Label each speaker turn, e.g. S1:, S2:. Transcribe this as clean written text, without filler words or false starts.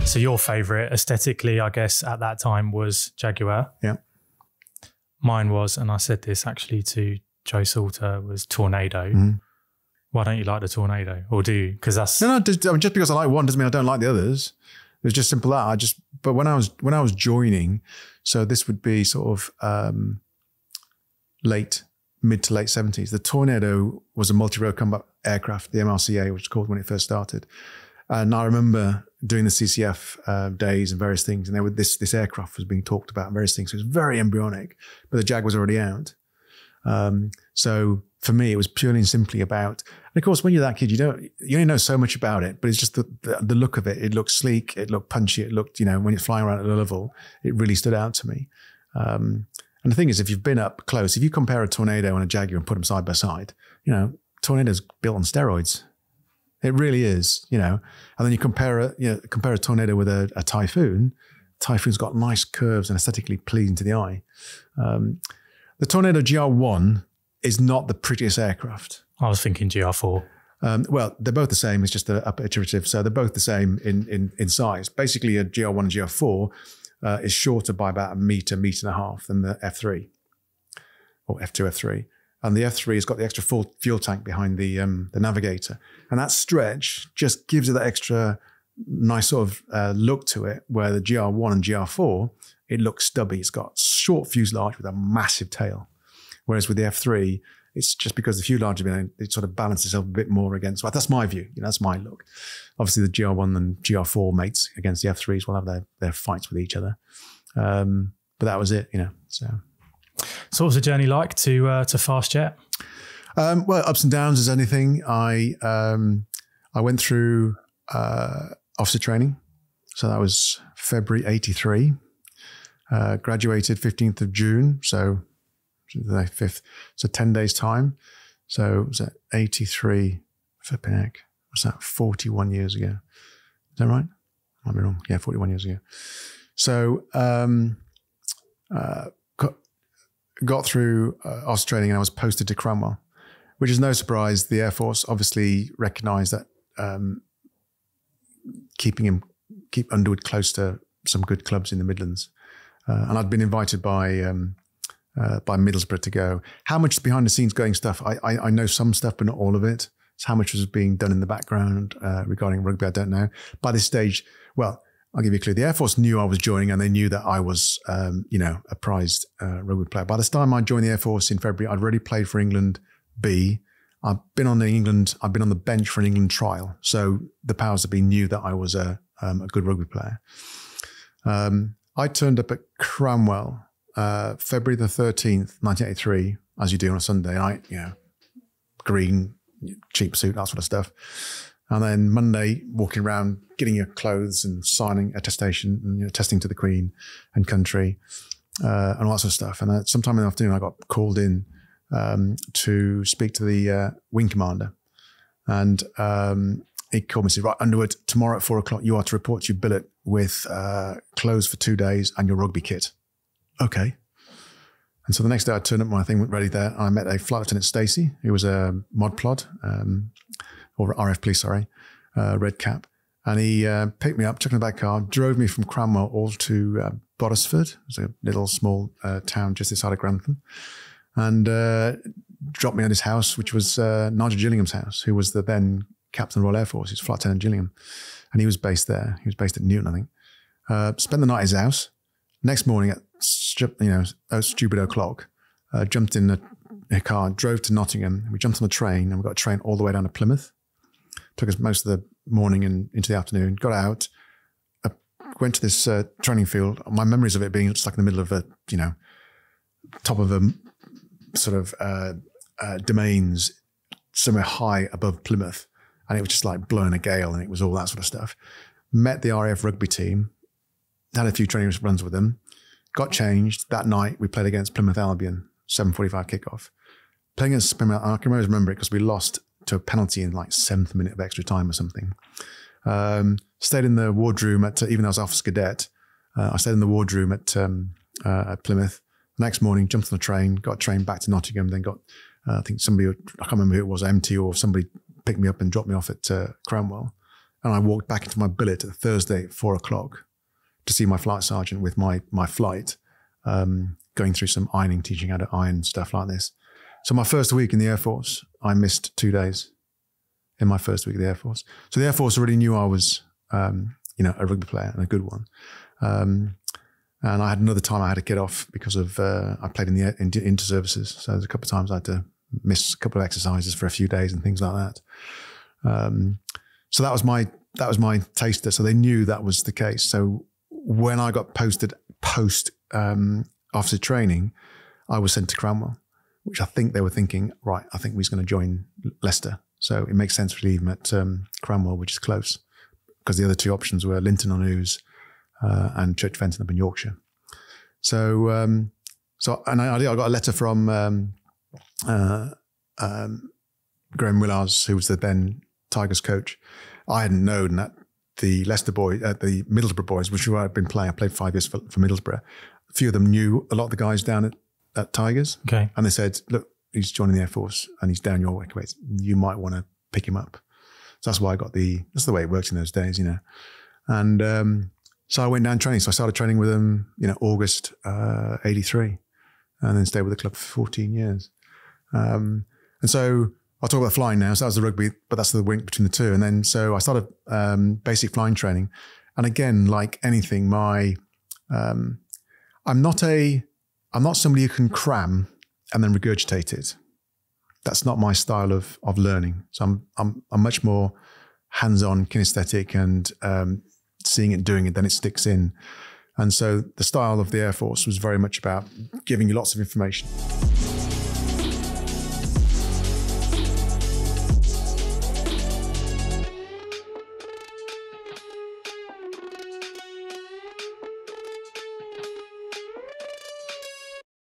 S1: So your favourite aesthetically, I guess, at that time was Jaguar.
S2: Yeah.
S1: Mine was, and I said this actually to Joe Salter, was Tornado.
S2: Mm-hmm.
S1: Why don't you like the Tornado? Or do you? Because that's...
S2: No, just because I like one doesn't mean I don't like the others. It was just simple that. But when I was joining, so this would be sort of mid to late 70s. The Tornado was a multi-role combat aircraft, the MRCA, which was called when it first started. And I remember doing the CCF days and various things, and this aircraft was being talked about and various things. So it was very embryonic, but the Jag was already out. So for me, it was purely and simply about, and of course, when you're that kid, you only know so much about it, but it's just the look of it. It looked sleek, it looked punchy, it looked, when you're flying around at a level, it really stood out to me. And the thing is, if you've been up close, if you compare a Tornado and a Jaguar and put them side by side, Tornado's built on steroids. It really is, and then you compare a Tornado with a Typhoon. Typhoon's got nice curves and aesthetically pleasing to the eye. The Tornado GR1 is not the prettiest aircraft.
S1: I was thinking GR4.
S2: Well, they're both the same. It's just the upper iterative. So they're both the same in size. Basically, a GR1 and GR4 is shorter by about a meter and a half than the F3 or F2, F3. And the F3 has got the extra full fuel tank behind the Navigator. And that stretch just gives it that extra nice sort of look to it, where the GR1 and GR4, it looks stubby. It's got short fuselage with a massive tail. Whereas with the F3, it's just because the fuselage, it sort of balances itself a bit more against. Well, that's my view. That's my look. Obviously, the GR1 and GR4 mates against the F3s will have their fights with each other. But that was it,
S1: So what was the journey like to Fast Jet?
S2: Well, ups and downs as anything. I went through officer training. So that was February 83. Graduated 15th of June. So the 5th. So 10 days time. So was that 83? Flipping heck. Was that 41 years ago? Is that right? Might be wrong. Yeah, 41 years ago. So got through officer training and I was posted to Cranwell, which is no surprise. The Air Force obviously recognised that keep Underwood close to some good clubs in the Midlands. And I'd been invited by Middlesbrough to go. How much behind the scenes going stuff? I know some stuff, but not all of it. So how much was being done in the background regarding rugby, I don't know. By this stage, well, I'll give you a clue. The Air Force knew I was joining and they knew that I was, a prized rugby player. By the time I joined the Air Force in February, I'd already played for England B. I've been on the bench for an England trial. So the powers that be knew that I was a good rugby player. I turned up at Cranwell, February the 13th, 1983, as you do on a Sunday night, green, cheap suit, that sort of stuff. And then Monday, walking around, getting your clothes and signing attestation and testing to the Queen and country and all that sort of stuff. And sometime in the afternoon, I got called in to speak to the wing commander. And he called me and said, right, Underwood, tomorrow at 4:00, you are to report to your billet with clothes for 2 days and your rugby kit. Okay. And so the next day I turned up, my thing went ready there. I met a Flight Lieutenant Stacey, who was a mod plod, or RF police, red cap. And he picked me up, took me in the back car, drove me from Cranwell all to Bodisford. It's a little small town just outside of Grantham. And dropped me at his house, which was Nigel Gillingham's house, who was the then Captain of the Royal Air Force. He's Flight Lieutenant Gillingham. And he was based there. He was based at Newton, I think. Spent the night at his house. Next morning at, stupid o'clock, jumped in a car, drove to Nottingham. We jumped on the train and we got a train all the way down to Plymouth. Took us most of the morning and into the afternoon. Got out, went to this training field. My memories of it being just like in the middle of a, top of a sort of domains somewhere high above Plymouth. And it was just like blowing a gale and it was all that sort of stuff. Met the RAF rugby team, had a few training runs with them, got changed. That night we played against Plymouth Albion, 7:45 kickoff. Playing against Plymouth, I can always remember it because we lost to a penalty in like 7th minute of extra time or something. Stayed in the wardroom even though I was officer cadet. I stayed in the wardroom at Plymouth. The next morning, jumped on the train, got a train back to Nottingham, then got, I think somebody, I can't remember who it was, MT or somebody picked me up and dropped me off at Cranwell. And I walked back into my billet at Thursday at 4 o'clock to see my flight sergeant with my flight, going through some ironing, teaching how to iron, stuff like this. So my first week in the Air Force, I missed 2 days in my first week of the Air Force. So the Air Force already knew I was, a rugby player and a good one. And I had another time I had to get off because of, I played in the inter-services. So there's a couple of times I had to miss a couple of exercises for a few days and things like that. So that was my taster. So they knew that was the case. So when I got posted post officer training, I was sent to Cranwell, which I think they were thinking, right, I think we're going to join Leicester. So it makes sense to leave him at Cranwell, which is close, because the other two options were Linton-on-Ouse and Church Fenton up in Yorkshire. So and I got a letter from Graham Willars, who was the then Tigers coach. I hadn't known that the Leicester boys, the Middlesbrough boys, which I've been playing, I played 5 years for Middlesbrough. A few of them knew a lot of the guys down at Tigers. Okay. And they said, look, he's joining the Air Force and he's down your way. You might want to pick him up. So that's why I got that's the way it works in those days, And so I went down training. So I started training with them, August 83, and then stayed with the club for 14 years. And so I'll talk about flying now. So that was the rugby, but that's the link between the two. And then so I started basic flying training. And again, like anything, I'm not somebody who can cram and then regurgitate it. That's not my style of learning. So I'm much more hands-on, kinesthetic, and seeing it, doing it, then it sticks in. And so the style of the Air Force was very much about giving you lots of information.